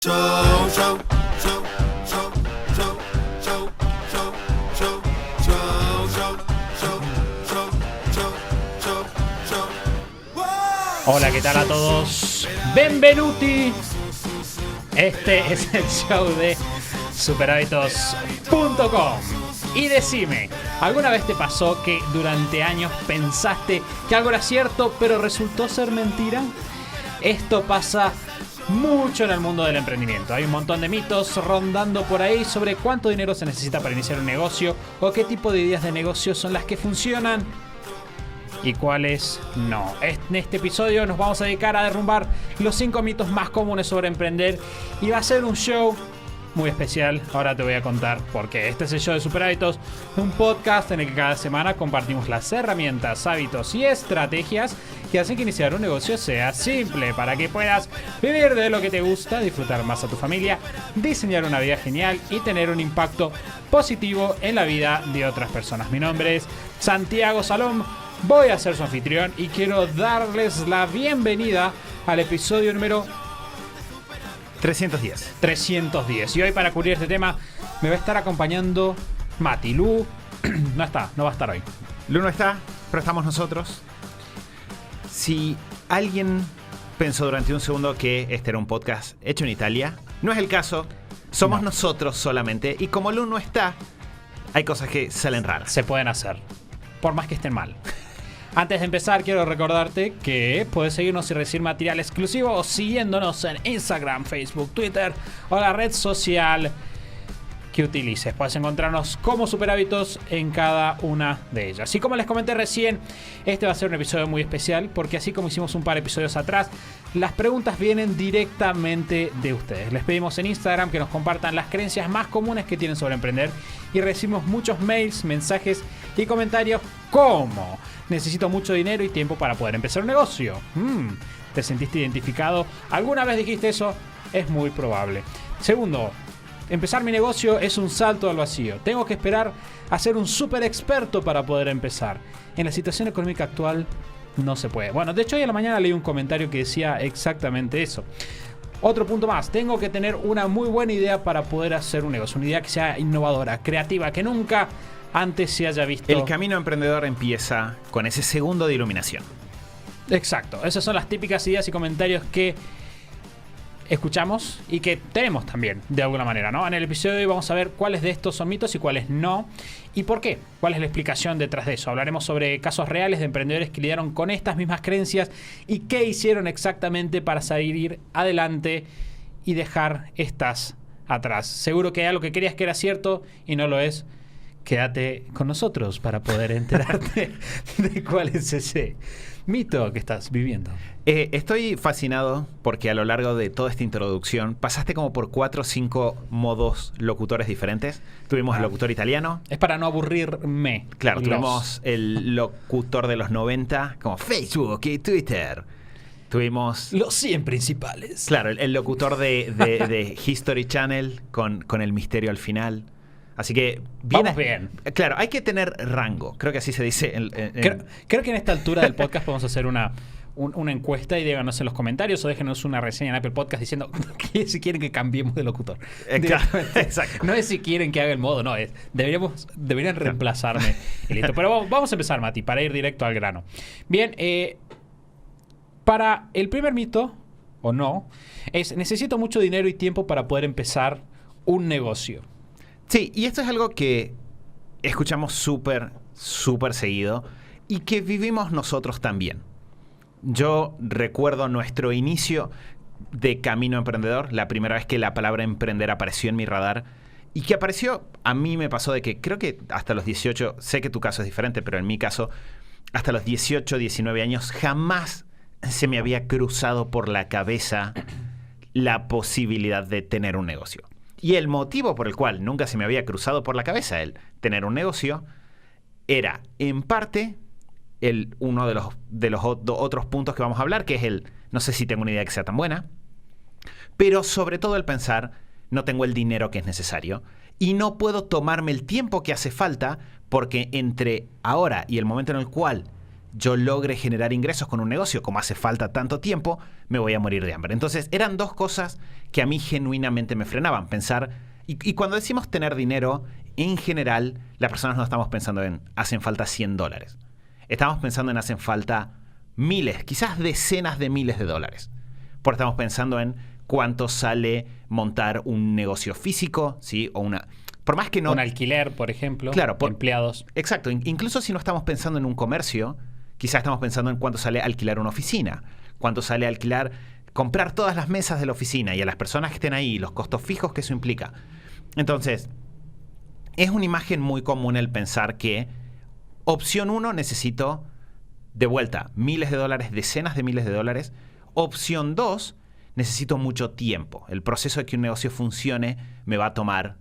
Hola, ¿qué tal a todos? Benvenuti. Este es el show de superhábitos.com. Y decime, ¿alguna vez te pasó que durante años pensaste que algo era cierto, pero resultó ser mentira? Esto pasa mucho en el mundo del emprendimiento. Hay un montón de mitos rondando por ahí sobre cuánto dinero se necesita para iniciar un negocio o qué tipo de ideas de negocio son las que funcionan y cuáles no. En este episodio nos vamos a dedicar a derrumbar los 5 mitos más comunes sobre emprender y va a ser un show muy especial. Ahora te voy a contar por qué. Este es el show de Super Hábitos, un podcast en el que cada semana compartimos las herramientas, hábitos y estrategias que hacen que iniciar un negocio sea simple para que puedas vivir de lo que te gusta, disfrutar más a tu familia, diseñar una vida genial y tener un impacto positivo en la vida de otras personas. Mi nombre es Santiago Salom. Voy a ser su anfitrión y quiero darles la bienvenida al episodio número 310. Y hoy para cubrir este tema me va a estar acompañando Mati. Lu no va a estar hoy. Lu no está, pero estamos nosotros. Si alguien pensó durante un segundo que este era un podcast hecho en Italia, no es el caso. Somos nosotros solamente. Y como Lu no está, hay cosas que salen raras. Se pueden hacer, por más que estén mal. Antes de empezar, quiero recordarte que puedes seguirnos y recibir material exclusivo siguiéndonos en Instagram, Facebook, Twitter o la red social que utilices. Puedes encontrarnos como Super Hábitos en cada una de ellas. Y como les comenté recién, este va a ser un episodio muy especial porque así como hicimos un par de episodios atrás, las preguntas vienen directamente de ustedes. Les pedimos en Instagram que nos compartan las creencias más comunes que tienen sobre emprender y recibimos muchos mails, mensajes y comentarios como: necesito mucho dinero y tiempo para poder empezar un negocio. ¿Te sentiste identificado? ¿Alguna vez dijiste eso? Es muy probable. Segundo, empezar mi negocio es un salto al vacío. Tengo que esperar a ser un súper experto para poder empezar. En la situación económica actual no se puede. Bueno, de hecho hoy a la mañana leí un comentario que decía exactamente eso. Otro punto más, tengo que tener una muy buena idea para poder hacer un negocio. Una idea que sea innovadora, creativa, que nunca antes se haya visto. El camino emprendedor empieza con ese segundo de iluminación. Exacto, esas son las típicas ideas y comentarios que escuchamos y que tenemos también, de alguna manera, ¿no? En el episodio de hoy vamos a ver cuáles de estos son mitos y cuáles no, y por qué, cuál es la explicación detrás de eso. Hablaremos sobre casos reales de emprendedores que lidiaron con estas mismas creencias y qué hicieron exactamente para salir adelante y dejar estas atrás. Seguro que hay algo que creías que era cierto y no lo es. Quédate con nosotros para poder enterarte de cuál es ese mito que estás viviendo. Estoy fascinado porque a lo largo de toda esta introducción pasaste como por 4 o 5 modos locutores diferentes. Tuvimos el locutor italiano. Es para no aburrirme. Claro, tuvimos el locutor de los 90, como Facebook y Twitter. Tuvimos los 100 principales. Claro, el locutor de History Channel con el misterio al final. Así que vamos bien. Claro, hay que tener rango. Creo que así se dice. Creo que en esta altura del podcast podemos hacer una encuesta y díganos en los comentarios o déjenos una reseña en Apple Podcast diciendo que si quieren que cambiemos de locutor. Claro, exacto. No es si quieren que haga el modo, no es. Deberían reemplazarme. Y listo. Pero vamos a empezar, Mati, para ir directo al grano. Bien, para el primer mito, o no, es: necesito mucho dinero y tiempo para poder empezar un negocio. Sí, y esto es algo que escuchamos súper seguido y que vivimos nosotros también. Yo recuerdo nuestro inicio de Camino Emprendedor, la primera vez que la palabra emprender apareció en mi radar y que apareció, a mí me pasó de que creo que hasta los 18, sé que tu caso es diferente, pero en mi caso, hasta los 18, 19 años, jamás se me había cruzado por la cabeza la posibilidad de tener un negocio. Y el motivo por el cual nunca se me había cruzado por la cabeza el tener un negocio era, en parte, uno de los otros puntos que vamos a hablar, que es no sé si tengo una idea que sea tan buena, pero sobre todo el pensar, no tengo el dinero que es necesario y no puedo tomarme el tiempo que hace falta porque entre ahora y el momento en el cual yo logre generar ingresos con un negocio, como hace falta tanto tiempo, me voy a morir de hambre. Entonces, eran dos cosas que a mí genuinamente me frenaban. Pensar, y cuando decimos tener dinero, en general, las personas no estamos pensando en hacen falta $100. Estamos pensando en hacen falta miles, quizás decenas de miles de dólares. Porque estamos pensando en cuánto sale montar un negocio físico, ¿sí? O una... Por más que no... Un alquiler, por ejemplo, claro, empleados. Exacto. Incluso si no estamos pensando en un comercio, quizás estamos pensando en cuánto sale alquilar una oficina, cuánto sale alquilar, comprar todas las mesas de la oficina y a las personas que estén ahí, los costos fijos que eso implica. Entonces, es una imagen muy común el pensar que opción 1 necesito, de vuelta, miles de dólares, decenas de miles de dólares. Opción 2, necesito mucho tiempo. El proceso de que un negocio funcione me va a tomar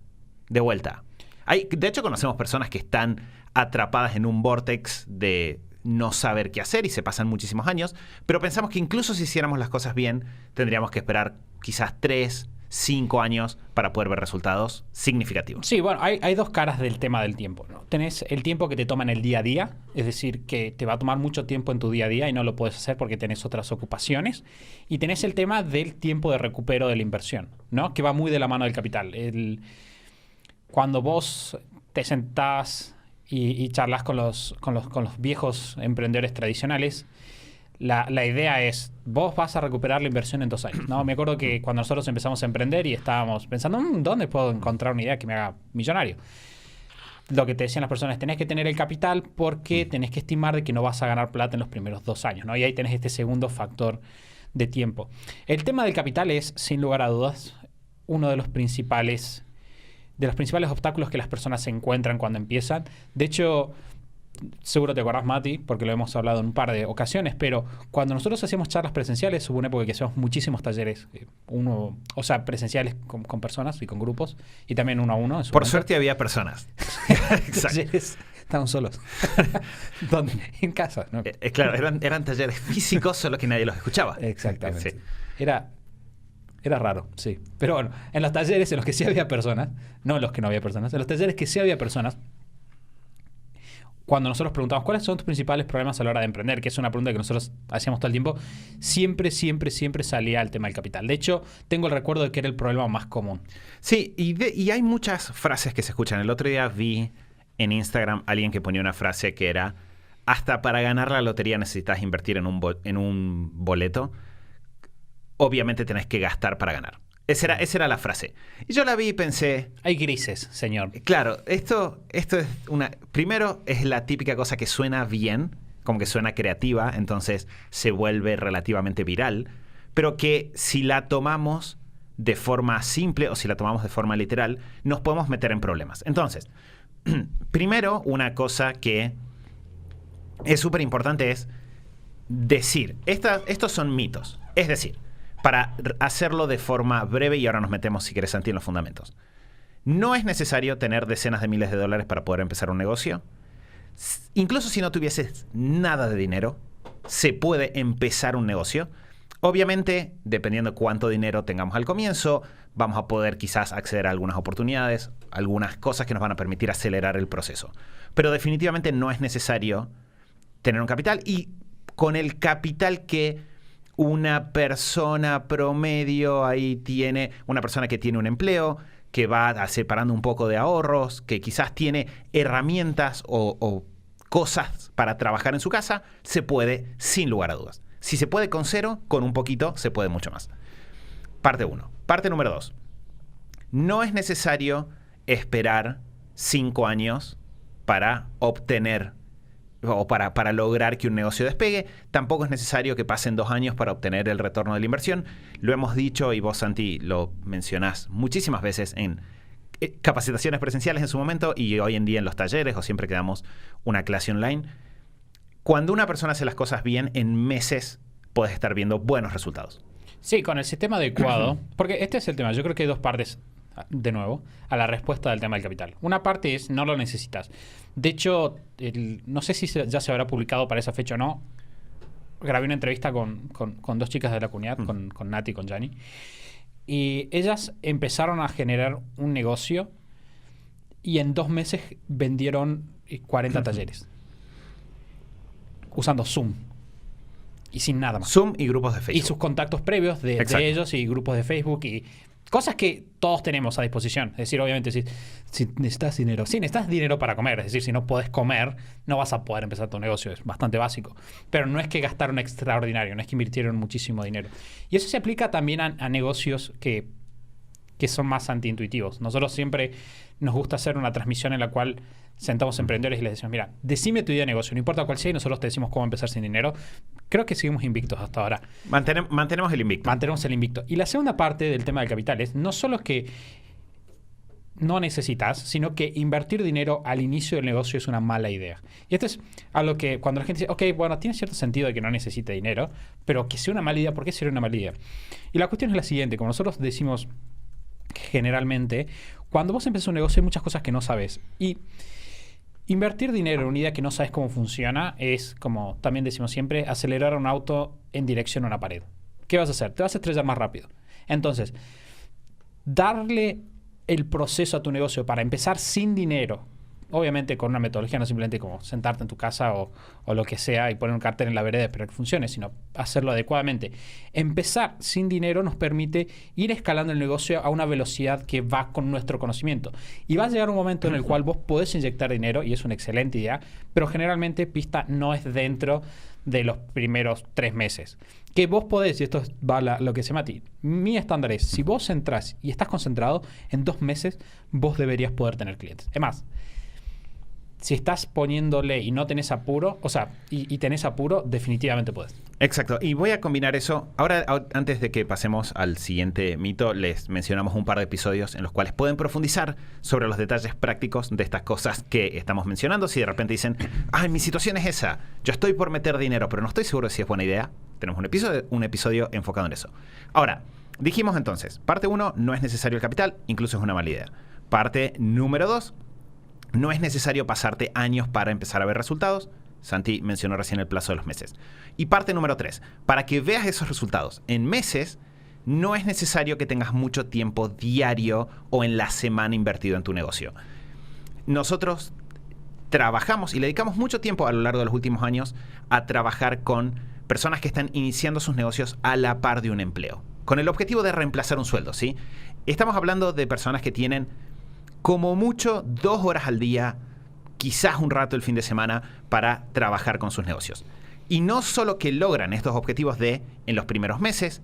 de vuelta. De hecho, conocemos personas que están atrapadas en un vórtex de no saber qué hacer y se pasan muchísimos años, pero pensamos que incluso si hiciéramos las cosas bien, tendríamos que esperar quizás 3, 5 años para poder ver resultados significativos. Sí, bueno, hay dos caras del tema del tiempo, ¿no? Tenés el tiempo que te toma en el día a día, es decir, que te va a tomar mucho tiempo en tu día a día y no lo puedes hacer porque tenés otras ocupaciones. Y tenés el tema del tiempo de recupero de la inversión, ¿no? Que va muy de la mano del capital. Cuando vos te sentás y charlas con los viejos emprendedores tradicionales, la idea es, vos vas a recuperar la inversión en 2 años, ¿no? Me acuerdo que cuando nosotros empezamos a emprender y estábamos pensando, ¿dónde puedo encontrar una idea que me haga millonario? Lo que te decían las personas, tenés que tener el capital porque tenés que estimar de que no vas a ganar plata en los primeros 2 años, ¿no? Y ahí tenés este segundo factor de tiempo. El tema del capital es, sin lugar a dudas, uno de los principales obstáculos que las personas se encuentran cuando empiezan. De hecho, seguro te acordás, Mati, porque lo hemos hablado en un par de ocasiones, pero cuando nosotros hacíamos charlas presenciales, hubo una época que hacíamos muchísimos talleres, presenciales con personas y con grupos, y también uno a uno. Por suerte había personas. Talleres, estaban solos. ¿Dónde? En casa, ¿no? Claro, eran talleres físicos, solo que nadie los escuchaba. Exactamente. Sí. Era raro, sí. Pero bueno, en los talleres en los que sí había personas, no en los que no había personas, en los talleres que sí había personas, cuando nosotros preguntamos cuáles son tus principales problemas a la hora de emprender, que es una pregunta que nosotros hacíamos todo el tiempo, siempre salía el tema del capital. De hecho, tengo el recuerdo de que era el problema más común. Sí, y hay muchas frases que se escuchan. El otro día vi en Instagram alguien que ponía una frase que era: hasta para ganar la lotería necesitas invertir en un boleto. Obviamente tenés que gastar para ganar. Esa era la frase. Y yo la vi y pensé... Hay grises, señor. Claro, esto es una... Primero, es la típica cosa que suena bien, como que suena creativa, entonces se vuelve relativamente viral, pero que si la tomamos de forma simple o si la tomamos de forma literal, nos podemos meter en problemas. Entonces, primero, una cosa que es súper importante es decir, estos son mitos. Es decir, para hacerlo de forma breve, y ahora nos metemos, si querés, Santi, en los fundamentos. No es necesario tener decenas de miles de dólares para poder empezar un negocio. Incluso si no tuvieses nada de dinero, se puede empezar un negocio. Obviamente, dependiendo de cuánto dinero tengamos al comienzo, vamos a poder quizás acceder a algunas oportunidades, algunas cosas que nos van a permitir acelerar el proceso. Pero definitivamente no es necesario tener un capital, y con el capital que una persona promedio ahí tiene, una persona que tiene un empleo, que va separando un poco de ahorros, que quizás tiene herramientas o cosas para trabajar en su casa, se puede sin lugar a dudas. Si se puede con 0, con un poquito, se puede mucho más. Parte 1. Parte número 2. No es necesario esperar 5 años para obtener o para lograr que un negocio despegue. Tampoco es necesario que pasen 2 años para obtener el retorno de la inversión. Lo hemos dicho, y vos, Santi, lo mencionás muchísimas veces en capacitaciones presenciales en su momento y hoy en día en los talleres, o siempre que damos una clase online. Cuando una persona hace las cosas bien, en meses puedes estar viendo buenos resultados. Sí, con el sistema adecuado, porque este es el tema. Yo creo que hay 2 partes, de nuevo, a la respuesta del tema del capital. Una parte es, no lo necesitas. De hecho, no sé si ya se habrá publicado para esa fecha o no. Grabé una entrevista con 2 chicas de la comunidad, con Nati y con Jani. Y ellas empezaron a generar un negocio y en 2 meses vendieron 40 talleres. usando Zoom. Y sin nada más. Zoom y grupos de Y Facebook. sus contactos previos de ellos y grupos de Facebook y cosas que todos tenemos a disposición. Es decir, obviamente, si necesitas dinero. Sí, necesitas dinero para comer. Es decir, si no podés comer, no vas a poder empezar tu negocio. Es bastante básico. Pero no es que gastaron extraordinario, no es que invirtieron muchísimo dinero. Y eso se aplica también a negocios que son más antiintuitivos. Nosotros siempre nos gusta hacer una transmisión en la cual sentamos emprendedores y les decimos, mira, decime tu idea de negocio, no importa cuál sea, y nosotros te decimos cómo empezar sin dinero. Creo que seguimos invictos hasta ahora. Mantenemos el invicto. Mantenemos el invicto. Y la segunda parte del tema del capital es no solo que no necesitas, sino que invertir dinero al inicio del negocio es una mala idea. Y esto es a lo que cuando la gente dice, ok, bueno, tiene cierto sentido de que no necesite dinero, pero que sea una mala idea, ¿por qué sería una mala idea? Y la cuestión es la siguiente, como nosotros decimos generalmente, cuando vos empezás un negocio hay muchas cosas que no sabes. Y invertir dinero en una idea que no sabes cómo funciona es, como también decimos siempre, acelerar un auto en dirección a una pared. ¿Qué vas a hacer? Te vas a estrellar más rápido. Entonces, darle el proceso a tu negocio para empezar sin dinero, obviamente con una metodología, no simplemente como sentarte en tu casa o lo que sea y poner un cartel en la vereda y esperar que funcione, sino hacerlo adecuadamente. Empezar sin dinero nos permite ir escalando el negocio a una velocidad que va con nuestro conocimiento. Y va a llegar un momento en el cual vos podés inyectar dinero, y es una excelente idea, pero generalmente pista no es dentro de los primeros 3 meses. Que vos podés, y esto va lo que se Mati, mi estándar es, si vos entrás y estás concentrado, en 2 meses vos deberías poder tener clientes. Es más, si estás poniéndole y no tenés apuro, o sea, y tenés apuro, definitivamente puedes. Exacto. Y voy a combinar eso. Ahora, antes de que pasemos al siguiente mito, les mencionamos un par de episodios en los cuales pueden profundizar sobre los detalles prácticos de estas cosas que estamos mencionando. Si de repente dicen, mi situación es esa, yo estoy por meter dinero, pero no estoy seguro de si es buena idea, tenemos un episodio enfocado en eso. Ahora, dijimos entonces, parte 1, no es necesario el capital, incluso es una mala idea. Parte número 2, no es necesario pasarte años para empezar a ver resultados. Santi mencionó recién el plazo de los meses. Y parte número 3, para que veas esos resultados en meses, no es necesario que tengas mucho tiempo diario o en la semana invertido en tu negocio. Nosotros trabajamos y le dedicamos mucho tiempo a lo largo de los últimos años a trabajar con personas que están iniciando sus negocios a la par de un empleo, con el objetivo de reemplazar un sueldo, ¿sí? Estamos hablando de personas que tienen como mucho 2 horas al día, quizás un rato el fin de semana, para trabajar con sus negocios. Y no solo que logran estos objetivos de, en los primeros meses,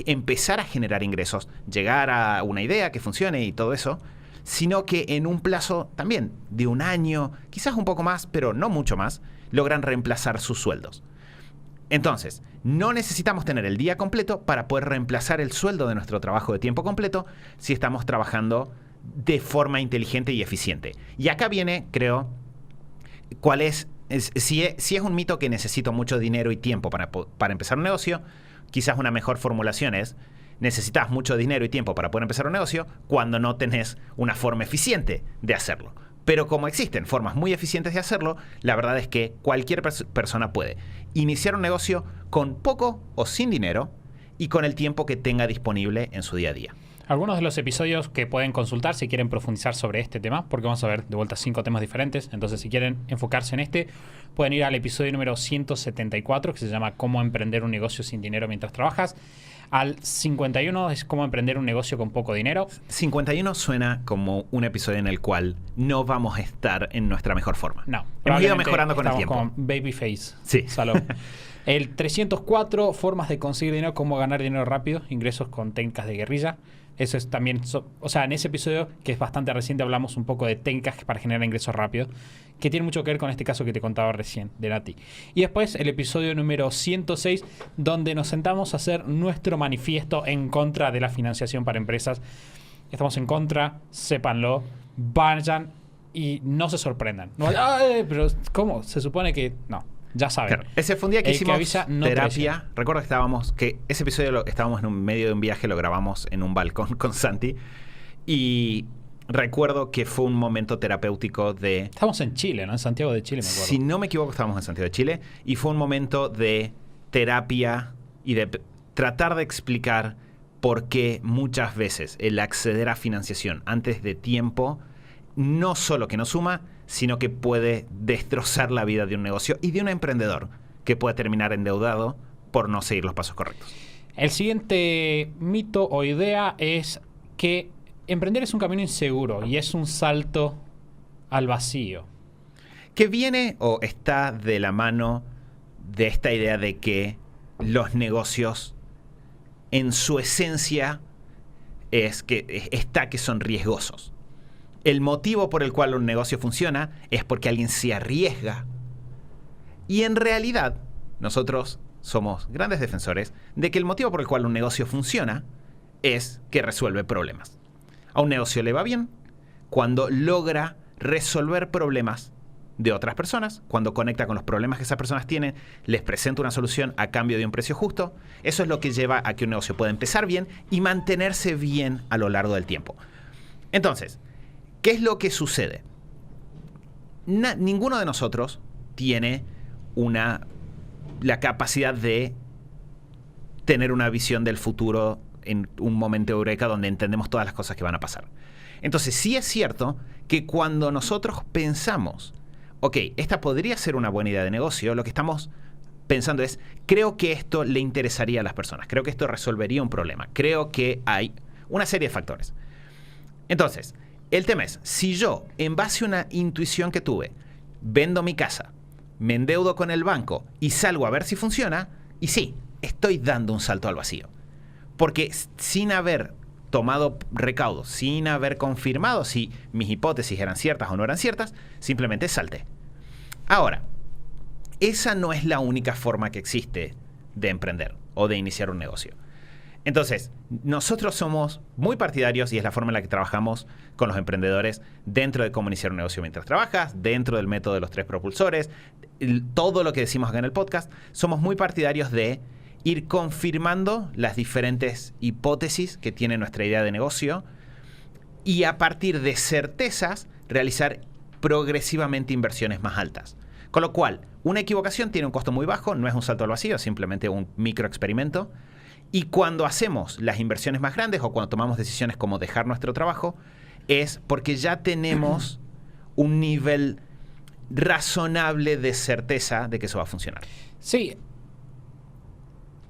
empezar a generar ingresos, llegar a una idea que funcione y todo eso, sino que en un plazo también de 1 año, quizás un poco más, pero no mucho más, logran reemplazar sus sueldos. Entonces, no necesitamos tener el día completo para poder reemplazar el sueldo de nuestro trabajo de tiempo completo si estamos trabajando de forma inteligente y eficiente. Y acá viene, creo, cuál es si es un mito que necesito mucho dinero y tiempo para empezar un negocio, quizás una mejor formulación es, necesitas mucho dinero y tiempo para poder empezar un negocio cuando no tenés una forma eficiente de hacerlo. Pero como existen formas muy eficientes de hacerlo, la verdad es que cualquier persona puede iniciar un negocio con poco o sin dinero y con el tiempo que tenga disponible en su día a día. Algunos de los episodios que pueden consultar si quieren profundizar sobre este tema, porque vamos a ver de vuelta 5 temas diferentes. Entonces, si quieren enfocarse en este, pueden ir al episodio número 174, que se llama Cómo emprender un negocio sin dinero mientras trabajas. Al 51 es Cómo emprender un negocio con poco dinero. 51 suena como un episodio en el cual no vamos a estar en nuestra mejor forma. No. Hemos ido mejorando con el tiempo. Con Babyface. Sí. Salud. El 304, formas de conseguir dinero, cómo ganar dinero rápido, ingresos con técnicas de guerrilla. Eso es también, o sea, en ese episodio, que es bastante reciente, hablamos un poco de técnicas para generar ingresos rápidos, que tiene mucho que ver con este caso que te contaba recién, de Nati. Y después el episodio número 106, donde nos sentamos a hacer nuestro manifiesto en contra de la financiación para empresas. Estamos en contra, sépanlo, vayan y no se sorprendan. No, pero ¿cómo? Se supone que no. Ya saben. Claro. Ese fue un día que hicimos avisa, no terapia. Recuerdo que ese episodio estábamos en medio de un viaje, lo grabamos en un balcón con Santi. Y recuerdo que fue un momento terapéutico de... Estamos en Chile, ¿no? En Santiago de Chile, me acuerdo. Si no me equivoco, estábamos en Santiago de Chile. Y fue un momento de terapia y de tratar de explicar por qué muchas veces el acceder a financiación antes de tiempo no solo que no suma, sino que puede destrozar la vida de un negocio y de un emprendedor que puede terminar endeudado por no seguir los pasos correctos. El siguiente mito o idea es que emprender es un camino inseguro y es un salto al vacío. Que viene o está de la mano de esta idea de que los negocios en su esencia que son riesgosos. El motivo por el cual un negocio funciona es porque alguien se arriesga. Y en realidad, nosotros somos grandes defensores de que el motivo por el cual un negocio funciona es que resuelve problemas. A un negocio le va bien cuando logra resolver problemas de otras personas, cuando conecta con los problemas que esas personas tienen, les presenta una solución a cambio de un precio justo. Eso es lo que lleva a que un negocio pueda empezar bien y mantenerse bien a lo largo del tiempo. Entonces, ¿qué es lo que sucede? Ninguno de nosotros tiene la capacidad de tener una visión del futuro en un momento eureka donde entendemos todas las cosas que van a pasar. Entonces, sí es cierto que cuando nosotros pensamos, ok, esta podría ser una buena idea de negocio, lo que estamos pensando es, creo que esto le interesaría a las personas, creo que esto resolvería un problema, creo que hay una serie de factores. Entonces, el tema es, si yo, en base a una intuición que tuve, vendo mi casa, me endeudo con el banco y salgo a ver si funciona, y sí, estoy dando un salto al vacío. Porque sin haber tomado recaudos, sin haber confirmado si mis hipótesis eran ciertas o no eran ciertas, simplemente salté. Ahora, esa no es la única forma que existe de emprender o de iniciar un negocio. Entonces, nosotros somos muy partidarios, y es la forma en la que trabajamos con los emprendedores dentro de cómo iniciar un negocio mientras trabajas, dentro del método de los 3 propulsores, todo lo que decimos acá en el podcast, somos muy partidarios de ir confirmando las diferentes hipótesis que tiene nuestra idea de negocio y a partir de certezas realizar progresivamente inversiones más altas. Con lo cual, una equivocación tiene un costo muy bajo, no es un salto al vacío, es simplemente un microexperimento. Y cuando hacemos las inversiones más grandes o cuando tomamos decisiones como dejar nuestro trabajo, es porque ya tenemos un nivel razonable de certeza de que eso va a funcionar. Sí,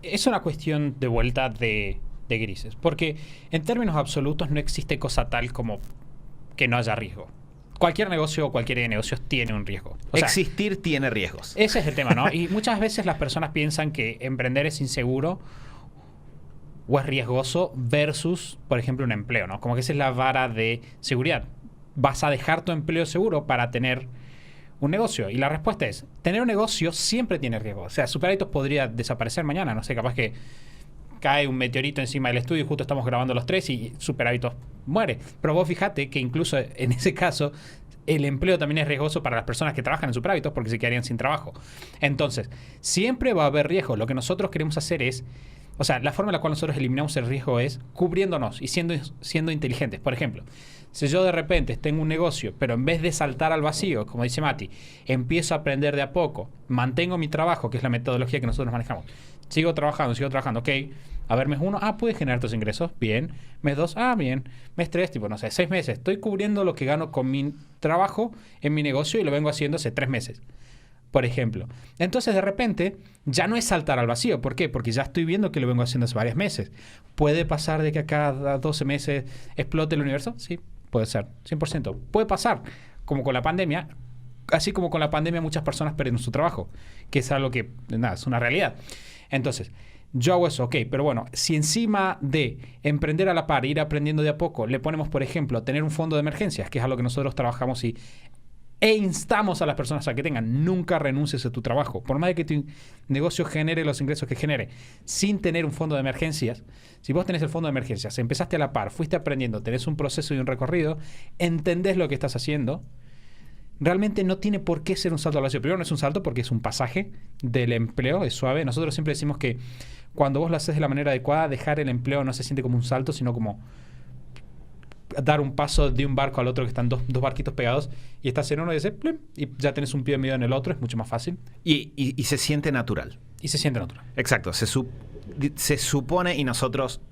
es una cuestión de vuelta de grises, porque en términos absolutos no existe cosa tal como que no haya riesgo. Cualquier negocio o cualquier idea de negocios tiene un riesgo. O sea, existir tiene riesgos. Ese es el tema, ¿no? Y muchas veces las personas piensan que emprender es inseguro o es riesgoso versus, por ejemplo, un empleo, ¿no? Como que esa es la vara de seguridad. ¿Vas a dejar tu empleo seguro para tener un negocio? Y la respuesta es, tener un negocio siempre tiene riesgo. O sea, Superhábitos podría desaparecer mañana. No sé, capaz que cae un meteorito encima del estudio y justo estamos grabando los 3 y Superhábitos muere. Pero vos fíjate que incluso en ese caso el empleo también es riesgoso para las personas que trabajan en Superhábitos porque se quedarían sin trabajo. Entonces, siempre va a haber riesgo. Lo que nosotros queremos hacer es, o sea, la forma en la cual nosotros eliminamos el riesgo es cubriéndonos y siendo inteligentes. Por ejemplo, si yo de repente tengo un negocio, pero en vez de saltar al vacío, como dice Mati, empiezo a aprender de a poco, mantengo mi trabajo, que es la metodología que nosotros manejamos, sigo trabajando, ok, a ver, mes 1, pude generar tus ingresos, bien, mes 2, bien, mes 3, tipo, no sé, 6 meses, estoy cubriendo lo que gano con mi trabajo en mi negocio y lo vengo haciendo hace 3 meses. Por ejemplo. Entonces, de repente, ya no es saltar al vacío. ¿Por qué? Porque ya estoy viendo que lo vengo haciendo hace varios meses. ¿Puede pasar de que a cada 12 meses explote el universo? Sí, puede ser. 100%. Puede pasar. Como con la pandemia. Así como con la pandemia muchas personas perdieron su trabajo. Que es algo que, nada, es una realidad. Entonces, yo hago eso, ok. Pero bueno, si encima de emprender a la par, ir aprendiendo de a poco, le ponemos, por ejemplo, tener un fondo de emergencias, que es algo que nosotros trabajamos e instamos a las personas a que tengan, nunca renuncies a tu trabajo. Por más de que tu negocio genere los ingresos que genere, sin tener un fondo de emergencias, si vos tenés el fondo de emergencias, empezaste a la par, fuiste aprendiendo, tenés un proceso y un recorrido, entendés lo que estás haciendo, realmente no tiene por qué ser un salto al vacío. Primero, no es un salto porque es un pasaje del empleo, es suave. Nosotros siempre decimos que cuando vos lo haces de la manera adecuada, dejar el empleo no se siente como un salto, sino como dar un paso de un barco al otro, que están dos barquitos pegados y estás en uno y dices, y ya tenés un pie medio en el otro, es mucho más fácil. Y se siente natural. Y se siente natural. Exacto. Se supone, y nosotros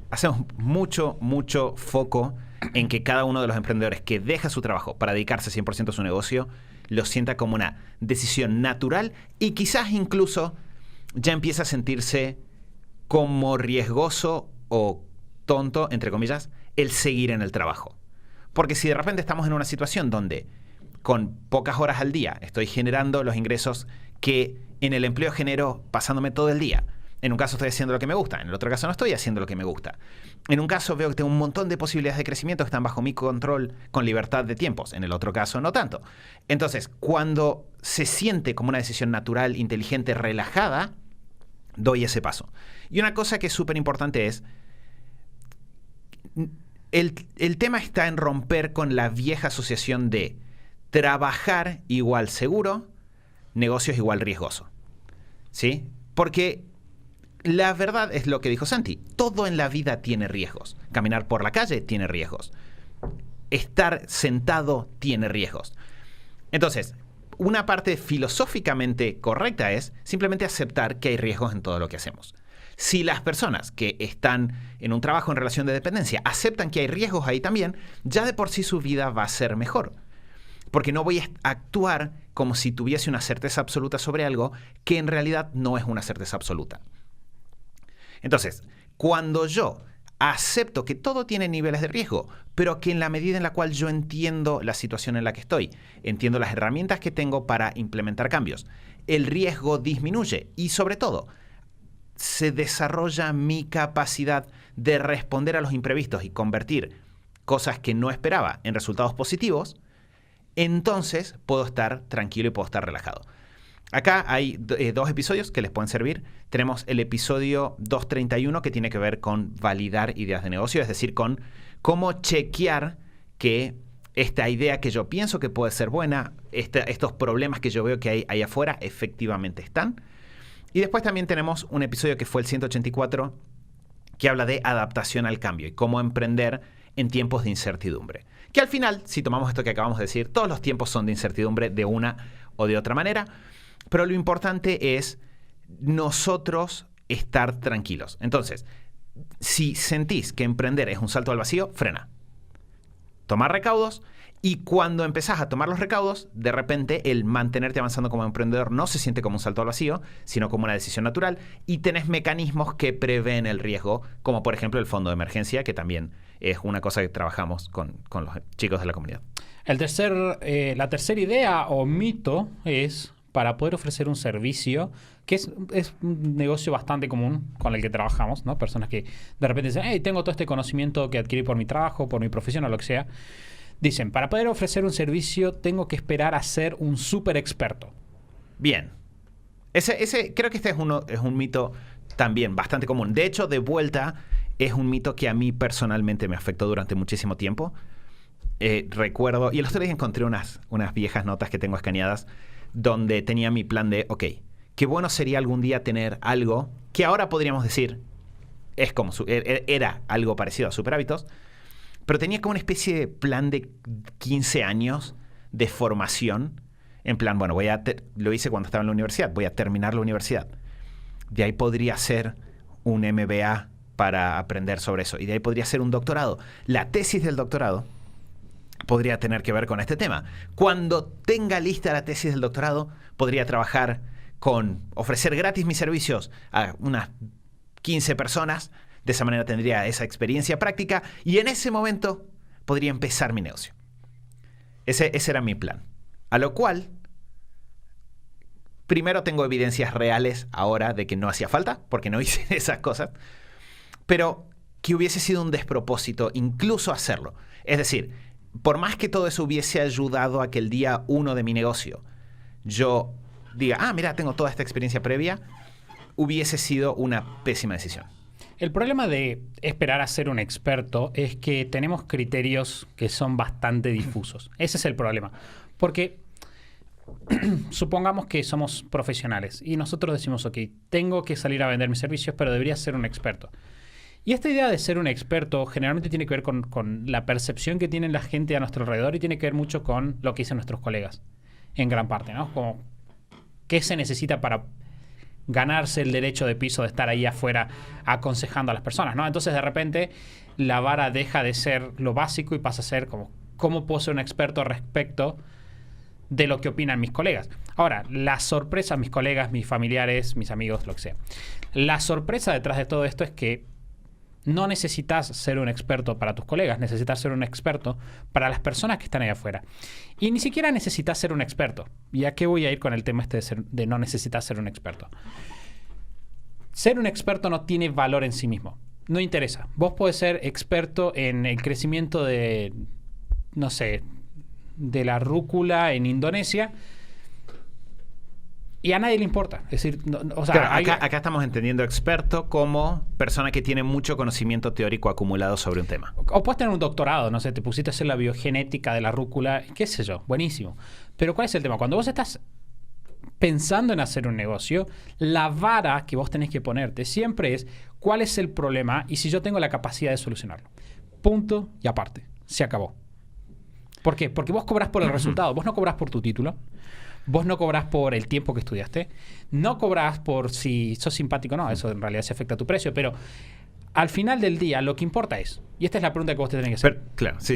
hacemos mucho foco en que cada uno de los emprendedores que deja su trabajo para dedicarse 100% a su negocio lo sienta como una decisión natural y quizás incluso ya empieza a sentirse como riesgoso o tonto, entre comillas, el seguir en el trabajo. Porque si de repente estamos en una situación donde con pocas horas al día estoy generando los ingresos que en el empleo genero pasándome todo el día. En un caso estoy haciendo lo que me gusta, en el otro caso no estoy haciendo lo que me gusta. En un caso veo que tengo un montón de posibilidades de crecimiento que están bajo mi control con libertad de tiempos, en el otro caso no tanto. Entonces, cuando se siente como una decisión natural, inteligente, relajada, doy ese paso. Y una cosa que es súper importante es, el tema está en romper con la vieja asociación de trabajar igual seguro, negocios igual riesgoso. ¿Sí? Porque la verdad es lo que dijo Santi. Todo en la vida tiene riesgos. Caminar por la calle tiene riesgos. Estar sentado tiene riesgos. Entonces, una parte filosóficamente correcta es simplemente aceptar que hay riesgos en todo lo que hacemos. Si las personas que están en un trabajo en relación de dependencia aceptan que hay riesgos ahí también, ya de por sí su vida va a ser mejor. Porque no voy a actuar como si tuviese una certeza absoluta sobre algo que en realidad no es una certeza absoluta. Entonces, cuando yo acepto que todo tiene niveles de riesgo, pero que en la medida en la cual yo entiendo la situación en la que estoy, entiendo las herramientas que tengo para implementar cambios, el riesgo disminuye y sobre todo se desarrolla mi capacidad de responder a los imprevistos y convertir cosas que no esperaba en resultados positivos, entonces puedo estar tranquilo y puedo estar relajado. Acá hay dos episodios que les pueden servir. Tenemos el episodio 231 que tiene que ver con validar ideas de negocio, es decir, con cómo chequear que esta idea que yo pienso que puede ser buena, estos problemas que yo veo que hay ahí afuera, efectivamente están. Y después también tenemos un episodio que fue el 184 que habla de adaptación al cambio y cómo emprender en tiempos de incertidumbre. Que al final, si tomamos esto que acabamos de decir, todos los tiempos son de incertidumbre de una o de otra manera, pero lo importante es nosotros estar tranquilos. Entonces, si sentís que emprender es un salto al vacío, frena. Tomar recaudos y cuando empezás a tomar los recaudos, de repente el mantenerte avanzando como emprendedor no se siente como un salto al vacío, sino como una decisión natural y tenés mecanismos que prevén el riesgo, como por ejemplo el fondo de emergencia, que también es una cosa que trabajamos con los chicos de la comunidad. La tercera idea o mito es, para poder ofrecer un servicio, que es un negocio bastante común con el que trabajamos, ¿no? Personas que de repente dicen, hey, tengo todo este conocimiento que adquirí por mi trabajo, por mi profesión o lo que sea. Dicen, para poder ofrecer un servicio tengo que esperar a ser un súper experto. Bien. Ese creo que este es un mito también bastante común. De hecho, de vuelta, es un mito que a mí personalmente me afectó durante muchísimo tiempo. Recuerdo, y el otro día encontré unas viejas notas que tengo escaneadas donde tenía mi plan de, ok, qué bueno sería algún día tener algo que ahora podríamos decir era algo parecido a Super Hábitos, pero tenía como una especie de plan de 15 años de formación. En plan, bueno, lo hice cuando estaba en la universidad, voy a terminar la universidad. De ahí podría ser un MBA para aprender sobre eso. Y de ahí podría ser un doctorado. La tesis del doctorado podría tener que ver con este tema. Cuando tenga lista la tesis del doctorado, podría trabajar con ofrecer gratis mis servicios a unas 15 personas. De esa manera tendría esa experiencia práctica y en ese momento podría empezar mi negocio. Ese era mi plan. A lo cual, primero tengo evidencias reales ahora de que no hacía falta, porque no hice esas cosas, pero que hubiese sido un despropósito incluso hacerlo. Es decir, por más que todo eso hubiese ayudado a que el día 1 de mi negocio yo diga, mira, tengo toda esta experiencia previa, hubiese sido una pésima decisión. El problema de esperar a ser un experto es que tenemos criterios que son bastante difusos. Ese es el problema. Porque supongamos que somos profesionales y nosotros decimos, ok, tengo que salir a vender mis servicios, pero debería ser un experto. Y esta idea de ser un experto generalmente tiene que ver con la percepción que tiene la gente a nuestro alrededor y tiene que ver mucho con lo que dicen nuestros colegas, en gran parte, ¿no? Como qué se necesita para ganarse el derecho de piso de estar ahí afuera aconsejando a las personas, ¿no? Entonces, de repente, la vara deja de ser lo básico y pasa a ser como, ¿cómo puedo ser un experto respecto de lo que opinan mis colegas. Ahora, la sorpresa, mis colegas, mis familiares, mis amigos, lo que sea. La sorpresa detrás de todo esto es que no necesitas ser un experto para tus colegas, necesitas ser un experto para las personas que están ahí afuera. Y ni siquiera necesitas ser un experto. ¿Y a qué voy a ir con el tema este de no necesitas ser un experto? Ser un experto no tiene valor en sí mismo. No interesa. Vos podés ser experto en el crecimiento de, no sé, de la rúcula en Indonesia y a nadie le importa. Es decir, o sea, claro, acá estamos entendiendo experto como persona que tiene mucho conocimiento teórico acumulado sobre un tema. O puedes tener un doctorado, no sé, te pusiste a hacer la biogenética de la rúcula, qué sé yo, buenísimo. Pero ¿cuál es el tema? Cuando vos estás pensando en hacer un negocio, la vara que vos tenés que ponerte siempre es cuál es el problema y si yo tengo la capacidad de solucionarlo. Punto y aparte. Se acabó. ¿Por qué? Porque vos cobrás por el resultado. Vos no cobrás por tu título. Vos no cobrás por el tiempo que estudiaste. No cobrás por si sos simpático o no. Eso en realidad se afecta a tu precio. Pero al final del día lo que importa es, y esta es la pregunta que vos te tenés que hacer. Pero, claro, sí.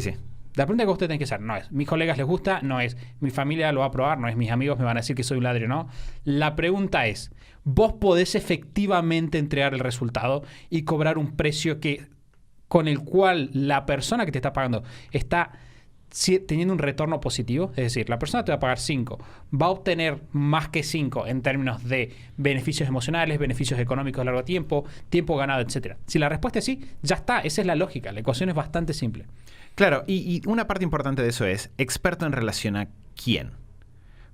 La pregunta que usted tiene que hacer no es, mis colegas les gusta, no es, mi familia lo va a probar, no es, mis amigos me van a decir que soy un ladrillo, no. La pregunta es, ¿vos podés efectivamente entregar el resultado y cobrar un precio con el cual la persona que te está pagando está teniendo un retorno positivo? Es decir, la persona te va a pagar 5, va a obtener más que 5 en términos de beneficios emocionales, beneficios económicos a largo tiempo, tiempo ganado, etc. Si la respuesta es sí, ya está, esa es la lógica, la ecuación es bastante simple. Claro, y una parte importante de eso es experto en relación a quién.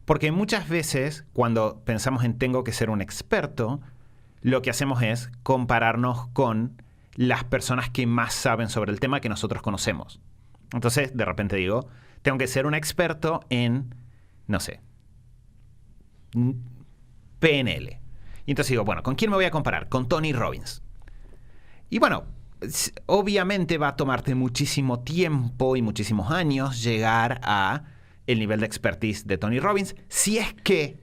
Porque muchas veces cuando pensamos en tengo que ser un experto, lo que hacemos es compararnos con las personas que más saben sobre el tema que nosotros conocemos. Entonces, de repente digo, tengo que ser un experto en, no sé, PNL. Y entonces digo, bueno, ¿con quién me voy a comparar? Con Tony Robbins. Y bueno, obviamente va a tomarte muchísimo tiempo y muchísimos años llegar a el nivel de expertise de Tony Robbins, si es que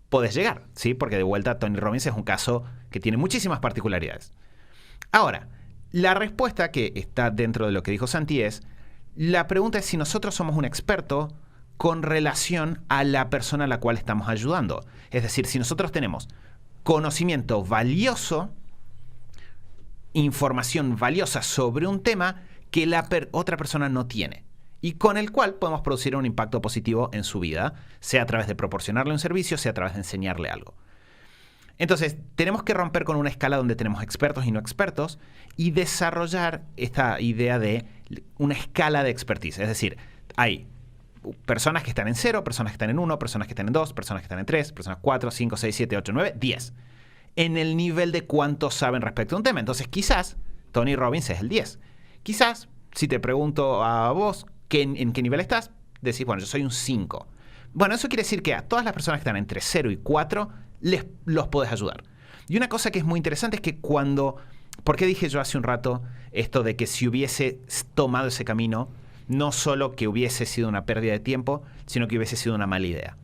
podés llegar, ¿sí? Porque de vuelta Tony Robbins es un caso que tiene muchísimas particularidades. Ahora, la respuesta que está dentro de lo que dijo Santi es, la pregunta es si nosotros somos un experto con relación a la persona a la cual estamos ayudando. Es decir, si nosotros tenemos conocimiento valioso, información valiosa sobre un tema que la otra persona no tiene y con el cual podemos producir un impacto positivo en su vida, sea a través de proporcionarle un servicio, sea a través de enseñarle algo. Entonces, tenemos que romper con una escala donde tenemos expertos y no expertos y desarrollar esta idea de una escala de expertise. Es decir, hay personas que están en 0, personas que están en 1, personas que están en 2, personas que están en 3, personas 4, 5, 6, 7, 8, 9, 10. En el nivel de cuánto saben respecto a un tema. Entonces, quizás Tony Robbins es el 10. Quizás, si te pregunto a vos en qué nivel estás, decís, bueno, yo soy un 5. Bueno, eso quiere decir que a todas las personas que están entre 0 y 4 los podés ayudar. Y una cosa que es muy interesante es que ¿por qué dije yo hace un rato esto de que si hubiese tomado ese camino, no solo que hubiese sido una pérdida de tiempo, sino que hubiese sido una mala idea?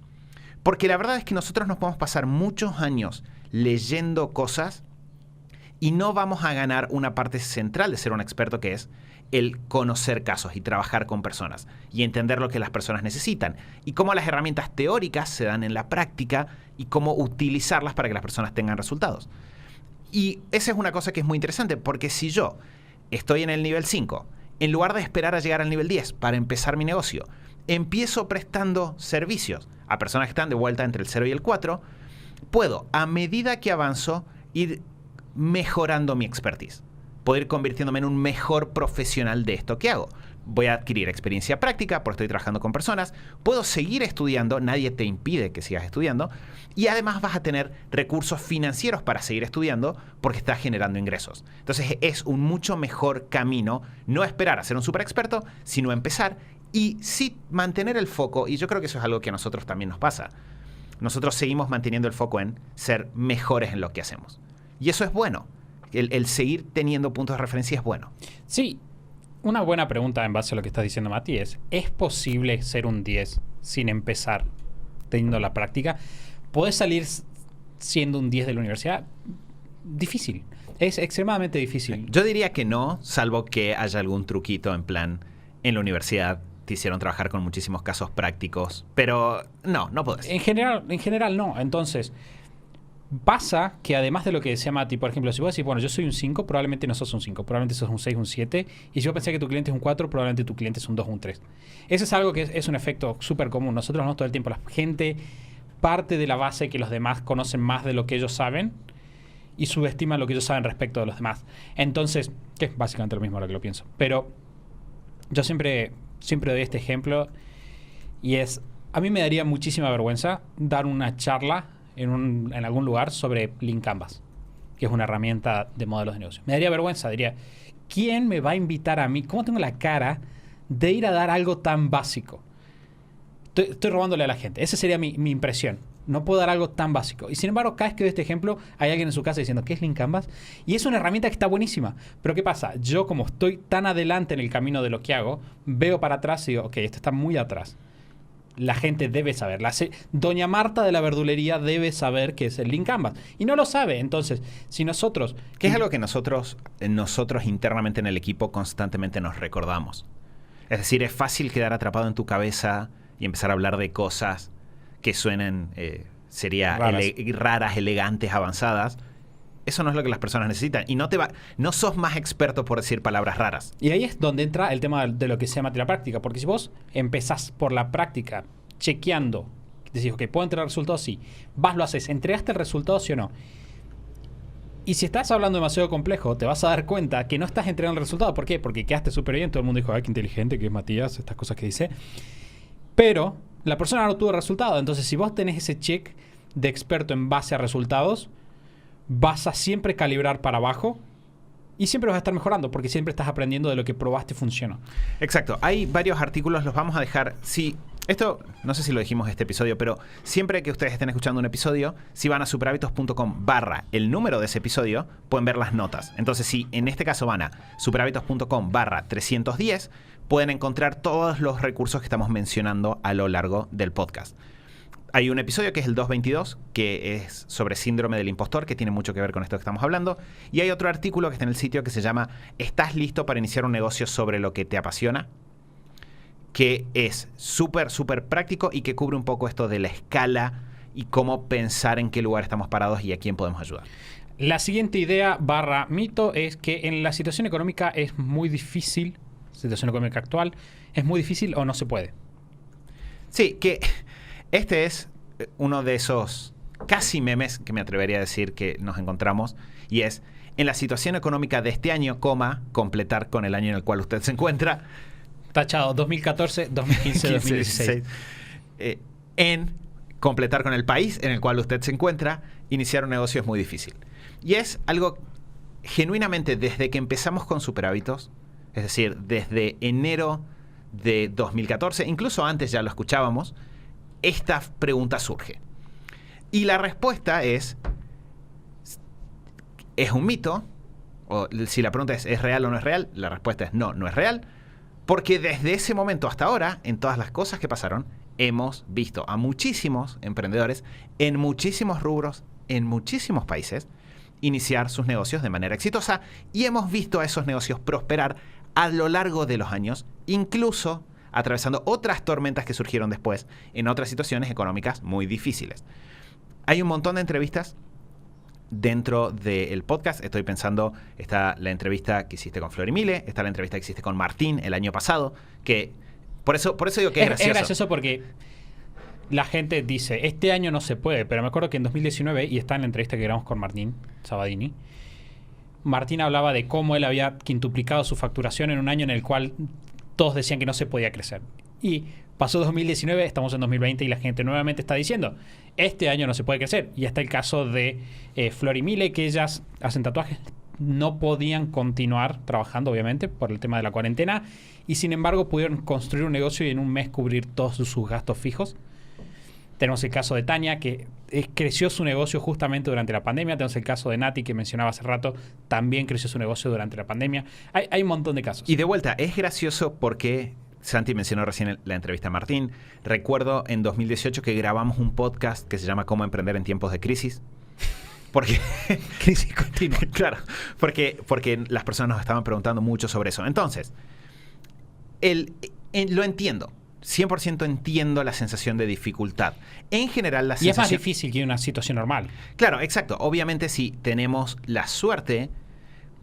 Porque la verdad es que nosotros nos podemos pasar muchos años leyendo cosas y no vamos a ganar una parte central de ser un experto, que es el conocer casos y trabajar con personas y entender lo que las personas necesitan y cómo las herramientas teóricas se dan en la práctica y cómo utilizarlas para que las personas tengan resultados. Y esa es una cosa que es muy interesante, porque si yo estoy en el nivel 5, en lugar de esperar a llegar al nivel 10 para empezar mi negocio, empiezo prestando servicios a personas que están de vuelta entre el 0 y el 4, puedo, a medida que avanzo, ir mejorando mi expertise. Puedo ir convirtiéndome en un mejor profesional de esto que hago. Voy a adquirir experiencia práctica porque estoy trabajando con personas. Puedo seguir estudiando, nadie te impide que sigas estudiando. Y además vas a tener recursos financieros para seguir estudiando porque estás generando ingresos. Entonces es un mucho mejor camino no esperar a ser un super experto, sino empezar y sí mantener el foco. Y yo creo que eso es algo que a nosotros también nos pasa. Nosotros seguimos manteniendo el foco en ser mejores en lo que hacemos. Y eso es bueno. El seguir teniendo puntos de referencia es bueno. Sí. Una buena pregunta en base a lo que estás diciendo, Mati, ¿es posible ser un 10 sin empezar teniendo la práctica? ¿Podés salir siendo un 10 de la universidad? Difícil. Es extremadamente difícil. Yo diría que no, salvo que haya algún truquito en plan, en la universidad te hicieron trabajar con muchísimos casos prácticos, pero no podés. En general no. Entonces, pasa que además de lo que decía Mati, por ejemplo, si vos decís, bueno, yo soy un 5, probablemente no sos un 5, probablemente sos un 6, un 7, y si vos pensás que tu cliente es un 4, probablemente tu cliente es un 2, un 3. Ese es algo que es un efecto súper común. Nosotros no todo el tiempo, la gente parte de la base que los demás conocen más de lo que ellos saben y subestiman lo que ellos saben respecto de los demás. Entonces, que es básicamente lo mismo ahora que lo pienso. Pero yo siempre doy este ejemplo y es, a mí me daría muchísima vergüenza dar una charla en algún lugar sobre Lean Canvas, que es una herramienta de modelos de negocio. Me daría vergüenza, diría, ¿quién me va a invitar a mí? ¿Cómo tengo la cara de ir a dar algo tan básico? Estoy robándole a la gente. Esa sería mi impresión. No puedo dar algo tan básico. Y sin embargo, cada vez que doy este ejemplo, hay alguien en su casa diciendo, ¿qué es Lean Canvas? Y es una herramienta que está buenísima. Pero ¿qué pasa? Yo, como estoy tan adelante en el camino de lo que hago, veo para atrás y digo, ok, esto está muy atrás. La gente debe saber. Doña Marta de la verdulería debe saber qué es el Lean Canvas. Y no lo sabe. Entonces, si nosotros... Que es algo que nosotros internamente en el equipo constantemente nos recordamos. Es decir, es fácil quedar atrapado en tu cabeza y empezar a hablar de cosas que suenen raras, elegantes, avanzadas. Eso no es lo que las personas necesitan. Y no sos más experto por decir palabras raras. Y ahí es donde entra el tema de lo que se llama la práctica. Porque si vos empezás por la práctica, chequeando, decís, ok, ¿puedo entregar resultados? Sí. Vas, lo haces. ¿Entregaste el resultado, sí o no? Y si estás hablando demasiado complejo, te vas a dar cuenta que no estás entregando el resultado. ¿Por qué? Porque quedaste súper bien. Todo el mundo dijo, ay, qué inteligente, que es Matías, estas cosas que dice. Pero la persona no tuvo resultado. Entonces, si vos tenés ese check de experto en base a resultados, vas a siempre calibrar para abajo y siempre vas a estar mejorando porque siempre estás aprendiendo de lo que probaste funcionó. Exacto. Hay varios artículos, los vamos a dejar. Sí, esto, no sé si lo dijimos en este episodio, pero siempre que ustedes estén escuchando un episodio, si van a superhábitos.com / el número de ese episodio, pueden ver las notas. Entonces, si en este caso van a superhábitos.com / 310, pueden encontrar todos los recursos que estamos mencionando a lo largo del podcast. Hay un episodio que es el 222, que es sobre síndrome del impostor, que tiene mucho que ver con esto que estamos hablando. Y hay otro artículo que está en el sitio que se llama ¿Estás listo para iniciar un negocio sobre lo que te apasiona? Que es súper, súper práctico y que cubre un poco esto de la escala y cómo pensar en qué lugar estamos parados y a quién podemos ayudar. La siguiente idea / mito es que en la situación económica es muy difícil, situación económica actual, es muy difícil o no se puede. Sí, que este es uno de esos casi memes que me atrevería a decir que nos encontramos, y es, en la situación económica de este año, completar con el año en el cual usted se encuentra. Tachado, 2014, 2015, 2016. En completar con el país en el cual usted se encuentra, iniciar un negocio es muy difícil. Y es algo genuinamente desde que empezamos con Superhábitos, es decir, desde enero de 2014, incluso antes ya lo escuchábamos, esta pregunta surge. Y la respuesta ¿es un mito? O si la pregunta es real o no es real, la respuesta es no es real. Porque desde ese momento hasta ahora, en todas las cosas que pasaron, hemos visto a muchísimos emprendedores en muchísimos rubros, en muchísimos países, iniciar sus negocios de manera exitosa, y hemos visto a esos negocios prosperar a lo largo de los años, incluso atravesando otras tormentas que surgieron después en otras situaciones económicas muy difíciles. Hay un montón de entrevistas dentro del podcast. Estoy pensando, está la entrevista que hiciste con Florimile, está la entrevista que hiciste con Martín el año pasado, que por eso digo que es gracioso. Es gracioso porque la gente dice, este año no se puede, pero me acuerdo que en 2019, y está en la entrevista que grabamos con Martín Sabadini, Martín hablaba de cómo él había quintuplicado su facturación en un año en el cual todos decían que no se podía crecer. Y pasó 2019, estamos en 2020 y la gente nuevamente está diciendo, este año no se puede crecer. Y está el caso de Florimile, que ellas hacen tatuajes, no podían continuar trabajando, obviamente, por el tema de la cuarentena, y sin embargo pudieron construir un negocio y en un mes cubrir todos sus gastos fijos. Tenemos el caso de Tania, que creció su negocio justamente durante la pandemia. Tenemos el caso de Nati, que mencionaba hace rato, también creció su negocio durante la pandemia. Hay un montón de casos. Y de vuelta, es gracioso porque Santi mencionó recién la entrevista a Martín. Recuerdo en 2018 que grabamos un podcast que se llama Cómo emprender en tiempos de crisis. Porque crisis continua. Claro, porque las personas nos estaban preguntando mucho sobre eso. Entonces, Lo entiendo. 100% entiendo la sensación de dificultad. En general, la Y es más sensación... difícil que una situación normal. Claro, exacto. Obviamente, si tenemos la suerte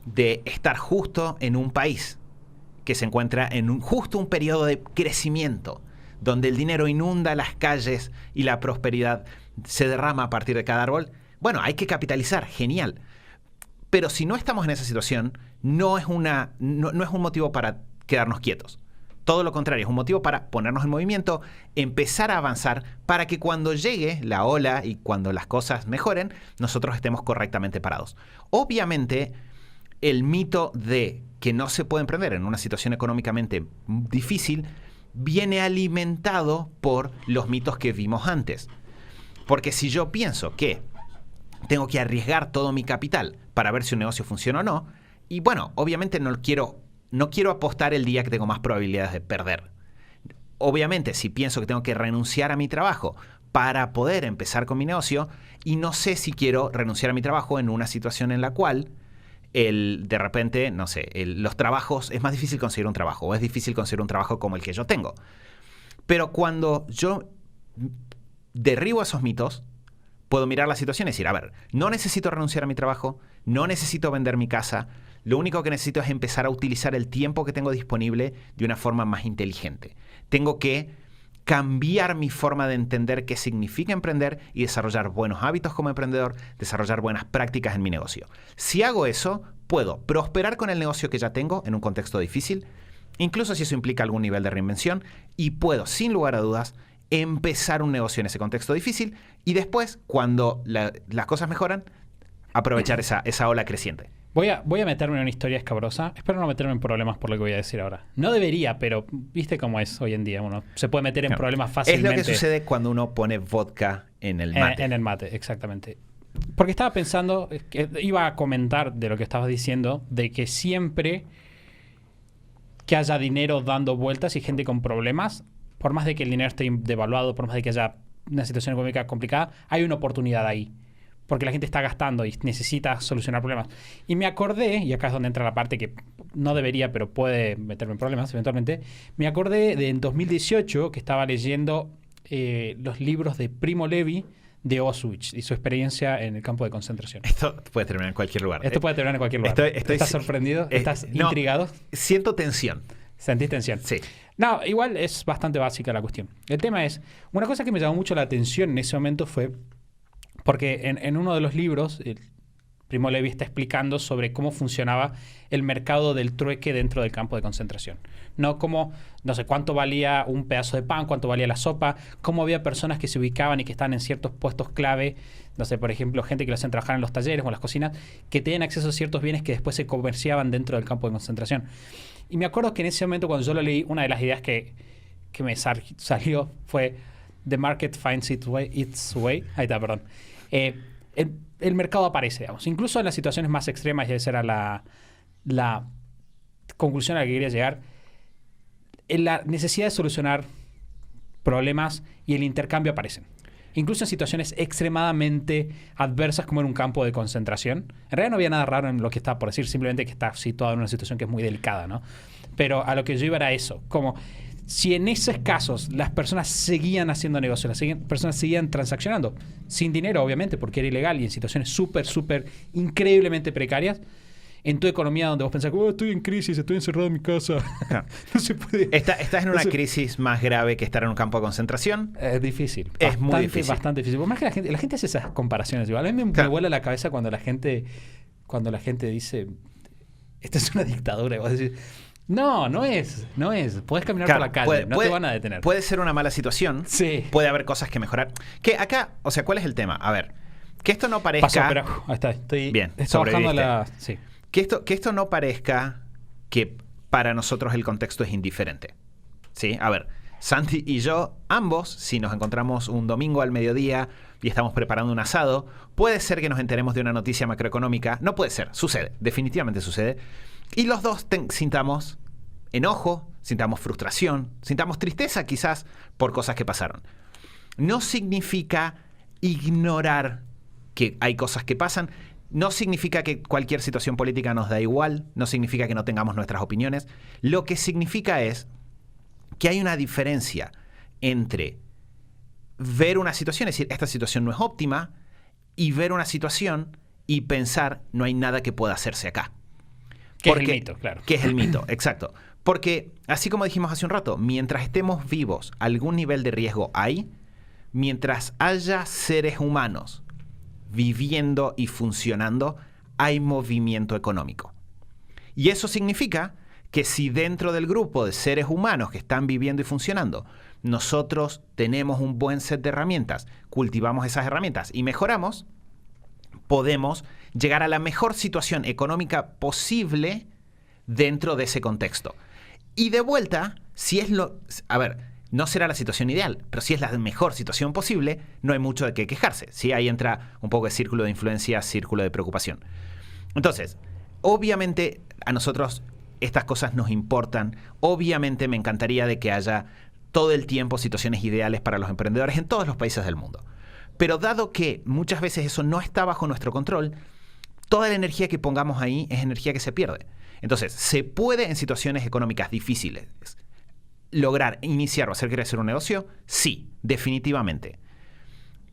de estar justo en un país que se encuentra en justo un periodo de crecimiento, donde el dinero inunda las calles y la prosperidad se derrama a partir de cada árbol, bueno, hay que capitalizar, genial. Pero si no estamos en esa situación, no es un motivo para quedarnos quietos. Todo lo contrario, es un motivo para ponernos en movimiento, empezar a avanzar para que cuando llegue la ola y cuando las cosas mejoren, nosotros estemos correctamente parados. Obviamente, el mito de que no se puede emprender en una situación económicamente difícil viene alimentado por los mitos que vimos antes. Porque si yo pienso que tengo que arriesgar todo mi capital para ver si un negocio funciona o no, y bueno, obviamente no quiero apostar el día que tengo más probabilidades de perder. Obviamente, si pienso que tengo que renunciar a mi trabajo para poder empezar con mi negocio, y no sé si quiero renunciar a mi trabajo en una situación en la cual de repente, no sé, los trabajos, es más difícil conseguir un trabajo, o es difícil conseguir un trabajo como el que yo tengo. Pero cuando yo derribo esos mitos, puedo mirar la situación y decir, a ver, no necesito renunciar a mi trabajo, no necesito vender mi casa, lo único que necesito es empezar a utilizar el tiempo que tengo disponible de una forma más inteligente. Tengo que cambiar mi forma de entender qué significa emprender y desarrollar buenos hábitos como emprendedor, desarrollar buenas prácticas en mi negocio. Si hago eso, puedo prosperar con el negocio que ya tengo en un contexto difícil, incluso si eso implica algún nivel de reinvención, y puedo, sin lugar a dudas, empezar un negocio en ese contexto difícil y después, cuando las cosas mejoran, aprovechar esa ola creciente. Voy a meterme en una historia escabrosa. Espero no meterme en problemas por lo que voy a decir ahora. No debería, pero viste cómo es hoy en día. Uno se puede meter en problemas fácilmente. Es lo que sucede cuando uno pone vodka en el mate. En el mate, exactamente. Porque estaba pensando, que iba a comentar de lo que estabas diciendo, de que siempre que haya dinero dando vueltas y gente con problemas, por más de que el dinero esté devaluado, por más de que haya una situación económica complicada, hay una oportunidad ahí. Porque la gente está gastando y necesita solucionar problemas. Y me acordé, y acá es donde entra la parte que no debería, pero puede meterme en problemas eventualmente, me acordé de en 2018 que estaba leyendo los libros de Primo Levi de Auschwitz y su experiencia en el campo de concentración. Esto puede terminar en cualquier lugar. Esto puede terminar en cualquier lugar. ¿Estás sorprendido? ¿Estás intrigado? Siento tensión. ¿Sentís tensión? Sí. No, igual es bastante básica la cuestión. El tema es, una cosa que me llamó mucho la atención en ese momento fue porque en uno de los libros, Primo Levi está explicando sobre cómo funcionaba el mercado del trueque dentro del campo de concentración. No como, no sé, cuánto valía un pedazo de pan, cuánto valía la sopa, cómo había personas que se ubicaban y que estaban en ciertos puestos clave, no sé, por ejemplo, gente que lo hacían trabajar en los talleres o en las cocinas, que tenían acceso a ciertos bienes que después se comerciaban dentro del campo de concentración. Y me acuerdo que en ese momento, cuando yo lo leí, una de las ideas que salió fue The market finds its way. Ahí está, perdón. El mercado aparece, digamos. Incluso en las situaciones más extremas, y esa era la conclusión a la que quería llegar, en la necesidad de solucionar problemas y el intercambio aparecen. Incluso en situaciones extremadamente adversas como en un campo de concentración. En realidad no había nada raro en lo que estaba por decir, simplemente que está situado en una situación que es muy delicada, ¿no? Pero a lo que yo iba era eso, como si en esos casos las personas seguían haciendo negocios, las personas seguían transaccionando, sin dinero obviamente, porque era ilegal y en situaciones súper increíblemente precarias, en tu economía donde vos pensás, estoy en crisis, estoy encerrado en mi casa, no se puede. Estás en una crisis más grave que estar en un campo de concentración. Es difícil. Es muy difícil. Bastante difícil. Por más que la gente hace esas comparaciones. Igual. A mí me vuela la cabeza cuando la gente dice, esta es una dictadura. Y vos decís, no es. Podés caminar por la calle, no te van a detener. Puede ser una mala situación. Sí. Puede haber cosas que mejorar. Que acá, o sea, ¿cuál es el tema? A ver, que esto no parezca... Pasó, pero ahí está. Estoy bien, bajando la... Sí. Que esto no parezca que para nosotros el contexto es indiferente. ¿Sí? A ver, Santi y yo, ambos, si nos encontramos un domingo al mediodía y estamos preparando un asado, puede ser que nos enteremos de una noticia macroeconómica. No puede ser, sucede, definitivamente sucede. Y los dos sintamos enojo, sintamos frustración, sintamos tristeza quizás por cosas que pasaron. No significa ignorar que hay cosas que pasan. No significa que cualquier situación política nos da igual, no significa que no tengamos nuestras opiniones. Lo que significa es que hay una diferencia entre ver una situación, es decir, esta situación no es óptima, y ver una situación y pensar, no hay nada que pueda hacerse acá. Que es el mito, claro. Que es el mito, exacto. Porque, así como dijimos hace un rato, mientras estemos vivos, algún nivel de riesgo hay. Mientras haya seres humanos viviendo y funcionando, hay movimiento económico. Y eso significa que si dentro del grupo de seres humanos que están viviendo y funcionando, nosotros tenemos un buen set de herramientas, cultivamos esas herramientas y mejoramos, podemos llegar a la mejor situación económica posible dentro de ese contexto. Y de vuelta, si es lo... A ver, no será la situación ideal, pero si es la mejor situación posible, no hay mucho de qué quejarse. ¿Sí? Ahí entra un poco de círculo de influencia, círculo de preocupación. Entonces, obviamente a nosotros estas cosas nos importan. Obviamente me encantaría de que haya todo el tiempo situaciones ideales para los emprendedores en todos los países del mundo. Pero dado que muchas veces eso no está bajo nuestro control, toda la energía que pongamos ahí es energía que se pierde. Entonces, ¿se puede en situaciones económicas difíciles lograr iniciar o hacer crecer un negocio? Sí, definitivamente.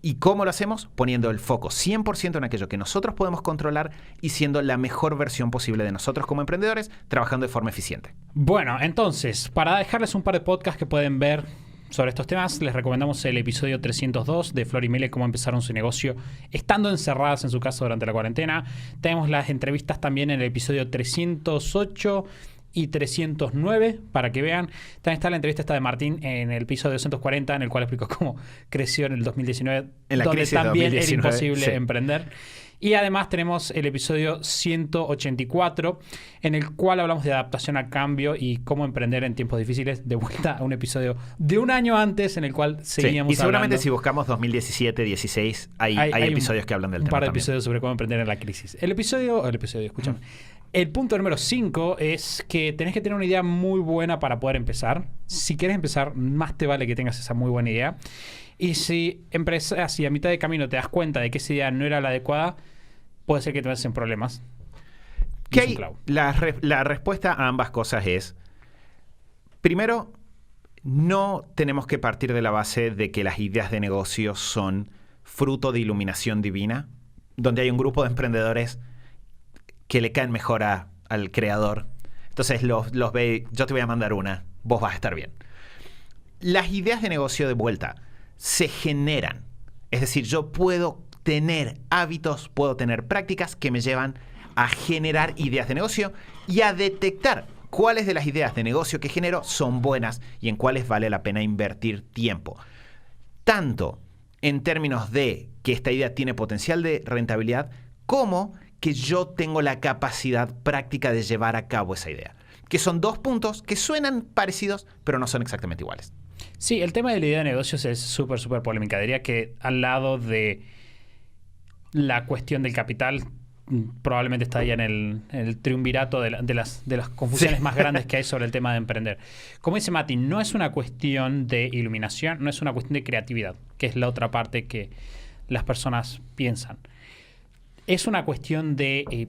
¿Y cómo lo hacemos? Poniendo el foco 100% en aquello que nosotros podemos controlar y siendo la mejor versión posible de nosotros como emprendedores, trabajando de forma eficiente. Bueno, entonces, para dejarles un par de podcasts que pueden ver sobre estos temas, les recomendamos el episodio 302 de Flor y Mele, cómo empezaron su negocio estando encerradas en su casa durante la cuarentena. Tenemos las entrevistas también en el episodio 308 y 309 para que vean. También está la entrevista de Martín en el episodio 240, en el cual explicó cómo creció en el 2019, en la donde crisis también de 2019, era imposible sí, emprender. Y además tenemos el episodio 184, en el cual hablamos de adaptación al cambio y cómo emprender en tiempos difíciles. De vuelta a un episodio de un año antes, en el cual seguíamos y seguramente hablando. Si buscamos 2017, 16, hay episodios que hablan del tema. Un par de también. episodios sobre cómo emprender en la crisis. El episodio, escúchame. El punto número 5 es que tenés que tener una idea muy buena para poder empezar. Si quieres empezar, más te vale que tengas esa muy buena idea. Y si empresas y a mitad de camino te das cuenta de que esa idea no era la adecuada, puede ser que te metas en problemas. La respuesta a ambas cosas es, primero, no tenemos que partir de la base de que las ideas de negocio son fruto de iluminación divina, donde hay un grupo de emprendedores que le caen mejor al creador. Entonces los ve, yo te voy a mandar una, vos vas a estar bien. Las ideas de negocio de vuelta se generan. Es decir, yo puedo tener hábitos, puedo tener prácticas que me llevan a generar ideas de negocio y a detectar cuáles de las ideas de negocio que genero son buenas y en cuáles vale la pena invertir tiempo. Tanto en términos de que esta idea tiene potencial de rentabilidad, como que yo tengo la capacidad práctica de llevar a cabo esa idea. Que son dos puntos que suenan parecidos, pero no son exactamente iguales. Sí, el tema de la idea de negocios es súper, súper polémica. Diría que al lado de la cuestión del capital, probablemente está ya en el triunvirato de las confusiones más grandes que hay sobre el tema de emprender. Como dice Mati, no es una cuestión de iluminación, no es una cuestión de creatividad, que es la otra parte que las personas piensan. Es una cuestión de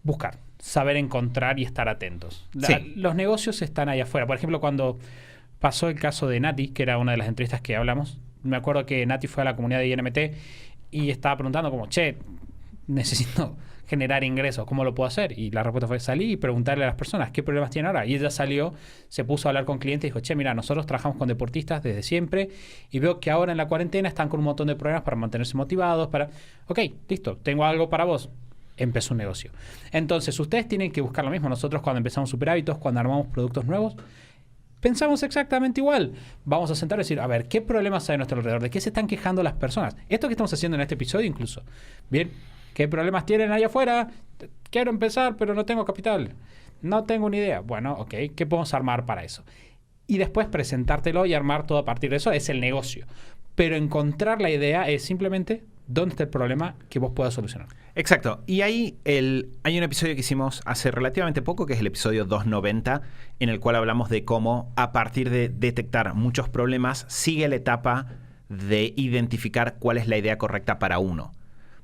buscar, saber encontrar y estar atentos. Los negocios están ahí afuera. Por ejemplo, cuando pasó el caso de Nati, que era una de las entrevistas que hablamos, me acuerdo que Nati fue a la comunidad de INMT y estaba preguntando como, che, necesito generar ingresos, ¿cómo lo puedo hacer? Y la respuesta fue salir y preguntarle a las personas qué problemas tienen ahora. Y ella salió, se puso a hablar con clientes y dijo, che, mira, nosotros trabajamos con deportistas desde siempre y veo que ahora en la cuarentena están con un montón de problemas para mantenerse motivados, ok, listo, tengo algo para vos. Empezó un negocio. Entonces, ustedes tienen que buscar lo mismo. Nosotros cuando empezamos Super Hábitos, cuando armamos productos nuevos, pensamos exactamente igual. Vamos a sentar y decir, a ver, ¿qué problemas hay a nuestro alrededor? ¿De qué se están quejando las personas? Esto que estamos haciendo en este episodio incluso. Bien, ¿qué problemas tienen allá afuera? Quiero empezar, pero no tengo capital. No tengo ni idea. Bueno, ok, ¿qué podemos armar para eso? Y después presentártelo y armar todo a partir de eso es el negocio. Pero encontrar la idea es simplemente dónde está el problema que vos puedas solucionar. Exacto. Y ahí hay un episodio que hicimos hace relativamente poco, que es el episodio 290, en el cual hablamos de cómo, a partir de detectar muchos problemas, sigue la etapa de identificar cuál es la idea correcta para uno.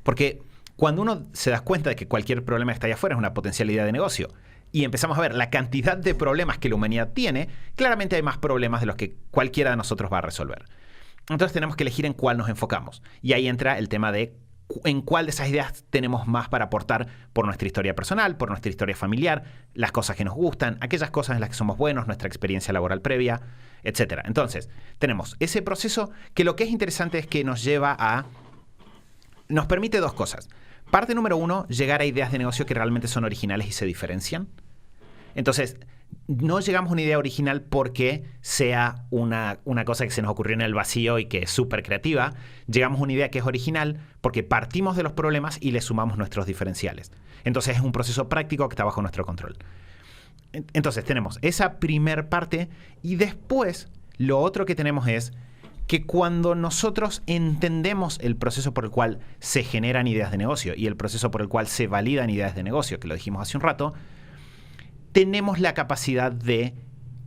Porque cuando uno se da cuenta de que cualquier problema que está allá afuera es una potencial idea de negocio, y empezamos a ver la cantidad de problemas que la humanidad tiene, claramente hay más problemas de los que cualquiera de nosotros va a resolver. Entonces tenemos que elegir en cuál nos enfocamos. Y ahí entra el tema de en cuál de esas ideas tenemos más para aportar por nuestra historia personal, por nuestra historia familiar, las cosas que nos gustan, aquellas cosas en las que somos buenos, nuestra experiencia laboral previa, etc. Entonces, tenemos ese proceso que lo que es interesante es que nos permite dos cosas. Parte número 1, llegar a ideas de negocio que realmente son originales y se diferencian. Entonces, no llegamos a una idea original porque sea una cosa que se nos ocurrió en el vacío y que es súper creativa. Llegamos a una idea que es original porque partimos de los problemas y le sumamos nuestros diferenciales. Entonces es un proceso práctico que está bajo nuestro control. Entonces tenemos esa primer parte y después lo otro que tenemos es que cuando nosotros entendemos el proceso por el cual se generan ideas de negocio y el proceso por el cual se validan ideas de negocio, que lo dijimos hace un rato, tenemos la capacidad de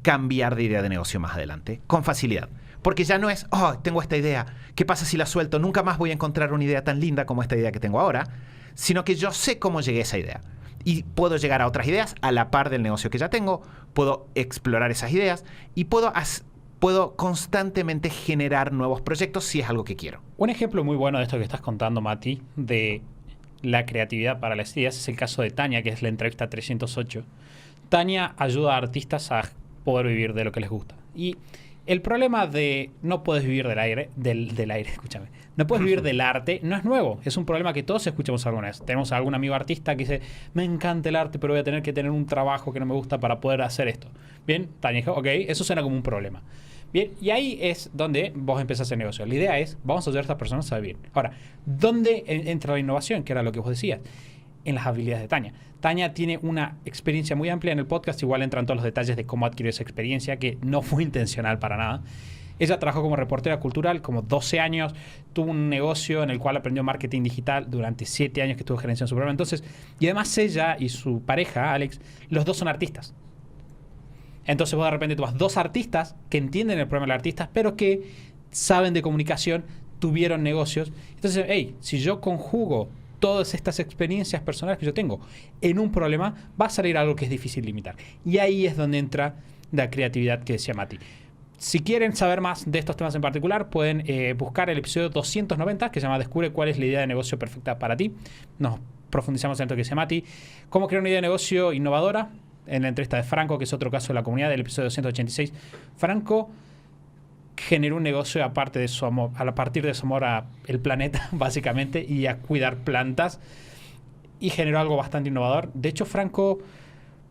cambiar de idea de negocio más adelante, con facilidad. Porque ya no es, tengo esta idea, ¿qué pasa si la suelto? Nunca más voy a encontrar una idea tan linda como esta idea que tengo ahora, sino que yo sé cómo llegué a esa idea. Y puedo llegar a otras ideas a la par del negocio que ya tengo, puedo explorar esas ideas y puedo constantemente generar nuevos proyectos si es algo que quiero. Un ejemplo muy bueno de esto que estás contando, Mati, de la creatividad para las ideas, es el caso de Tania, que es la entrevista 308. Tania ayuda a artistas a poder vivir de lo que les gusta. Y el problema de no puedes vivir del aire, escúchame, no puedes vivir del arte, no es nuevo. Es un problema que todos escuchamos alguna vez. Tenemos a algún amigo artista que dice, me encanta el arte, pero voy a tener que tener un trabajo que no me gusta para poder hacer esto. Bien, Tania dijo, ok, eso suena como un problema. Bien, y ahí es donde vos empezás el negocio. La idea es, vamos a ayudar a estas personas a vivir. Ahora, ¿dónde entra la innovación? Que era lo que vos decías. En las habilidades de Tania. Tania tiene una experiencia muy amplia en el podcast, igual entran todos los detalles de cómo adquirió esa experiencia, que no fue intencional para nada. Ella trabajó como reportera cultural como 12 años, tuvo un negocio en el cual aprendió marketing digital durante 7 años que estuvo gerenciando su programa. Entonces, y además ella y su pareja, Alex, los dos son artistas. Entonces vos de repente tú vas 2 artistas que entienden el problema de los artistas, pero que saben de comunicación, tuvieron negocios. Entonces, hey, si yo conjugo todas estas experiencias personales que yo tengo en un problema, va a salir algo que es difícil limitar. Y ahí es donde entra la creatividad que decía Mati. Si quieren saber más de estos temas en particular, pueden buscar el episodio 290, que se llama Descubre cuál es la idea de negocio perfecta para ti. Nos profundizamos en esto que decía Mati. Cómo crear una idea de negocio innovadora, en la entrevista de Franco, que es otro caso de la comunidad, del episodio 286. Franco generó un negocio a partir de su amor al planeta, básicamente, y a cuidar plantas, y generó algo bastante innovador. De hecho, Franco,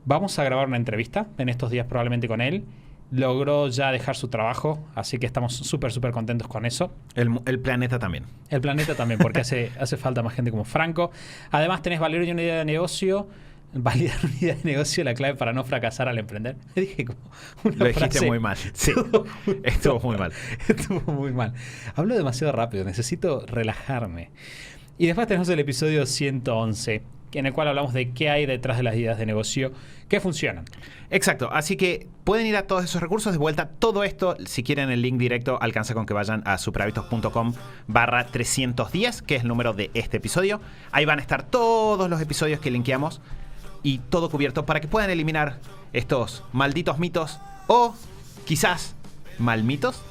vamos a grabar una entrevista en estos días probablemente con él. Logró ya dejar su trabajo, así que estamos súper contentos con eso. El planeta también. El planeta también, porque hace falta más gente como Franco. Además, tenés validar una idea de negocio. Validar una idea de negocio, la clave para no fracasar al emprender. Me dije como una Lo dijiste frase. muy mal. Sí, estuvo muy mal. Estuvo muy mal. Hablo demasiado rápido, necesito relajarme. Y después tenemos el episodio 111, en el cual hablamos de qué hay detrás de las ideas de negocio que funcionan. Exacto, así que pueden ir a todos esos recursos de vuelta. Todo esto, si quieren el link directo, alcanza con que vayan a superhábitos.com/310, que es el número de este episodio. Ahí van a estar todos los episodios que linkeamos y todo cubierto para que puedan eliminar estos malditos mitos o quizás mal mitos.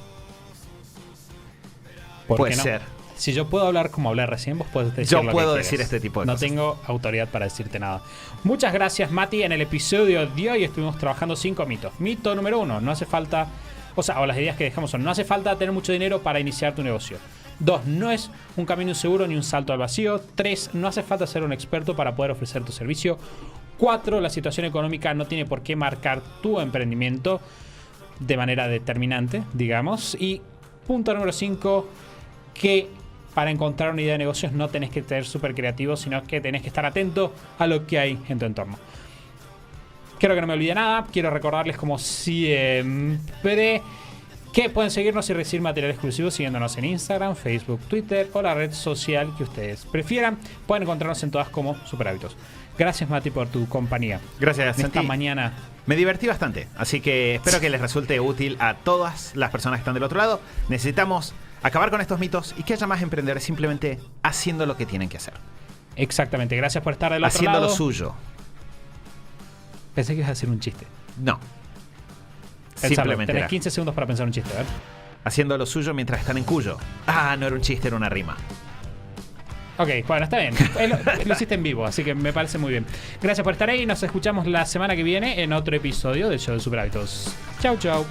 Puede ser. Si yo puedo hablar como hablé recién, vos podés decir yo lo puedo que decir quieras. este tipo de no cosas. No tengo autoridad para decirte nada. Muchas gracias, Mati. En el episodio de hoy estuvimos trabajando 5 mitos. Mito número 1, no hace falta, o las ideas que dejamos son, no hace falta tener mucho dinero para iniciar tu negocio. 2, no es un camino seguro ni un salto al vacío. 3, no hace falta ser un experto para poder ofrecer tu servicio. 4, la situación económica no tiene por qué marcar tu emprendimiento de manera determinante, digamos. Y punto número 5, que para encontrar una idea de negocios no tenés que ser súper creativo, sino que tenés que estar atento a lo que hay en tu entorno. Quiero que no me olvide nada. Quiero recordarles, como siempre, que pueden seguirnos y recibir material exclusivo siguiéndonos en Instagram, Facebook, Twitter o la red social que ustedes prefieran. Pueden encontrarnos en todas como Superhábitos. Gracias, Mati, por tu compañía. Gracias, esta Santi. mañana. Me divertí bastante, así que espero que les resulte útil a todas las personas que están del otro lado. Necesitamos acabar con estos mitos y que haya más emprendedores simplemente haciendo lo que tienen que hacer. Exactamente. Gracias por estar del otro haciendo lado. lo suyo. Pensé que ibas a decir un chiste. No. Pensalo. Simplemente Tenés era 15 segundos para pensar un chiste, a ver. haciendo lo suyo mientras están en Cuyo. Ah, no era un chiste, era una rima. Ok, bueno, está bien. Lo hiciste en vivo, así que me parece muy bien. Gracias por estar ahí. Nos escuchamos la semana que viene en otro episodio del Show de Super Hábitos. Chau, chau.